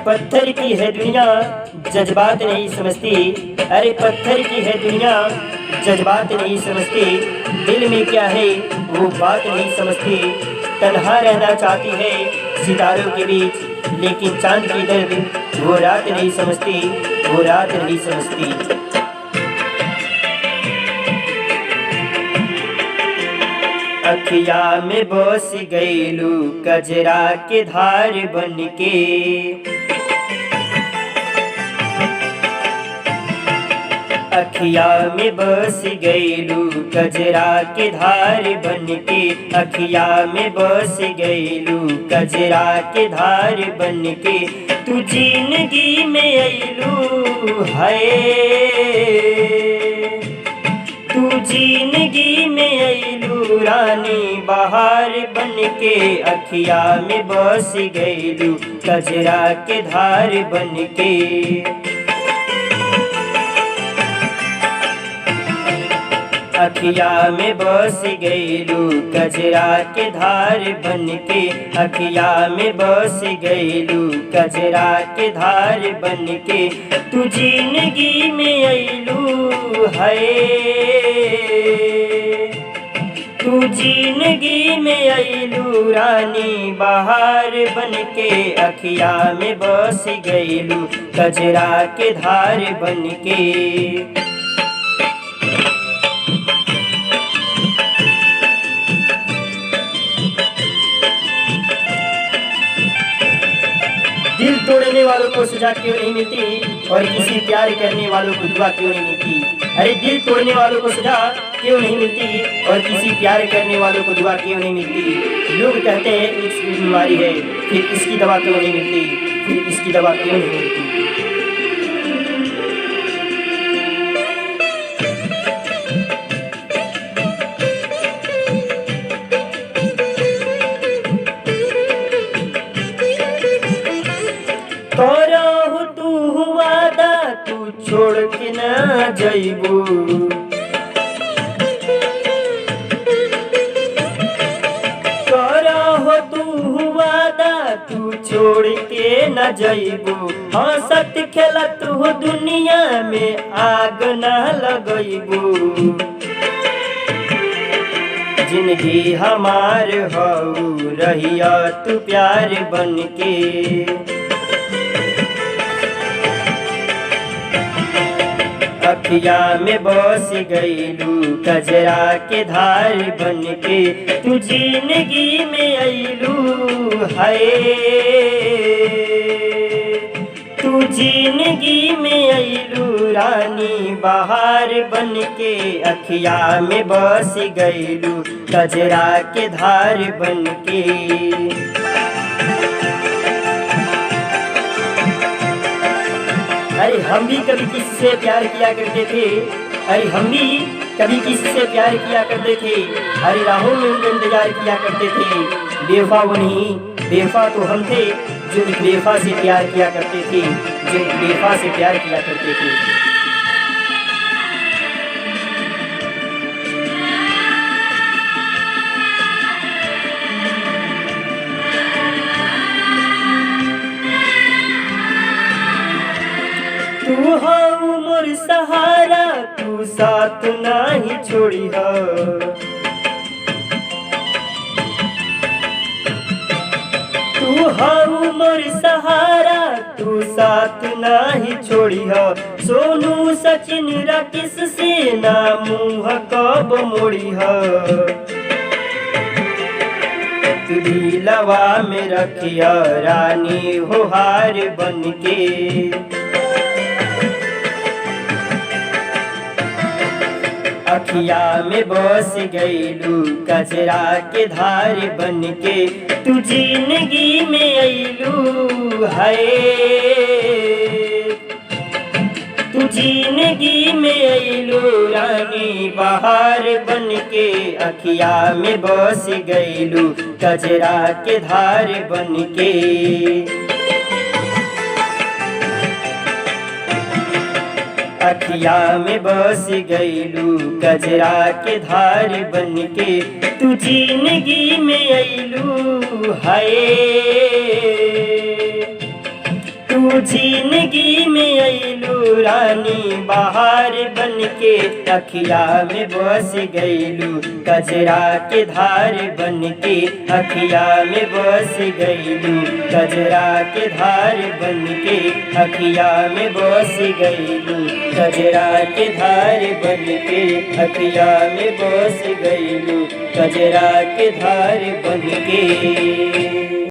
पत्थर की है दुनिया जज्बात नहीं समझती। अरे पत्थर की है दुनिया जज्बात नहीं समझती। दिल में क्या है वो बात नहीं समझती। तन्हा रहना चाहती है सितारों के बीच, लेकिन चांद की दर्द वो रात नहीं समझती, वो रात नहीं समझती। अखिया में बस गईलू कजरा के धार बन के। अखिया में बस गईलू कजरा के धार बन के। अखिया में बस गईलू कजरा के धार बन के। तू जिंदगी में अइलू है, तू जिंदगी में अइलू रानी बहार बन के। अखिया में बस गईलू कजरा के धार बन के। अखिया में बस गईलू कजरा के धार बन के। अखिया में बस गईलू कजरा के धार बन के। तू जिंदगी में अइलू है, तू जिंदगी में अइलू रानी बहार बन के। अखिया में बस गईलू कजरा के धार बन के। दिल तोड़ने वालों को सजा क्यों नहीं मिलती और किसी प्यार करने वालों को दुआ क्यों नहीं मिलती। अरे दिल तोड़ने वालों को सजा क्यों नहीं मिलती और किसी प्यार करने वालों को दुआ क्यों नहीं मिलती। लोग कहते हैं इसकी बीमारी है, फिर इसकी दवा क्यों नहीं मिलती, फिर इसकी दवा क्यों नहीं मिलती। तोरा तू वादा तू छोड़ के ना जइबू। तोरा तू वादा तू छोड़ के ना जइबू। हंसत खेलत हो दुनिया में आग ना लगइबू। जिंदगी हमार हऊ रहिया तू प्यार बन के। अखिया में बस गईलू कजरा के धार बन के। तू जिंदगी में अइलू है, तू जिंदगी में अइलू रानी बहार बन के। अखिया में बस गईलू कजरा के धार बन के। अरे हम भी कभी किसी से प्यार किया करते थे। अरे हम भी कभी किसी से प्यार किया करते थे। अरे राहों में उनका इंतजार किया करते थे। बेवफा वो नहीं, बेवफा तो हम थे जो एक बेवफा से प्यार किया करते थे, जो एक बेवफा से प्यार किया करते थे। तू हऊ मोर सहारा, तू साथ नाही छोड़ी हो। तू हऊ मोर सहारा, तू साथ नाही छोड़ी हो। सोनू सचिन राकेश से ना मुँह कब मोड़ी हो। तू दिलवा में रखिया रानी हो हार बन के। अखिया में बस गईलू कजरा के धार बन के। तू जिंदगी में अइलू है, तू जिंदगी में अइलू रानी बहार बन के। अखिया में बस गईलू कजरा के धार बन के। अखिया में बस गईलू कजरा के धार बन के। तू जिंदगी में अइलू है, तू जिंदगी में अइलू रानी बहार बन के, अखिया में बस गइलू कजरा के धार बन के, अखिया में बस गइलू कजरा के धार बन के, अखिया में बस गइलू कजरा के धार बन के, अखिया में बस गइलू कजरा के धार बन के।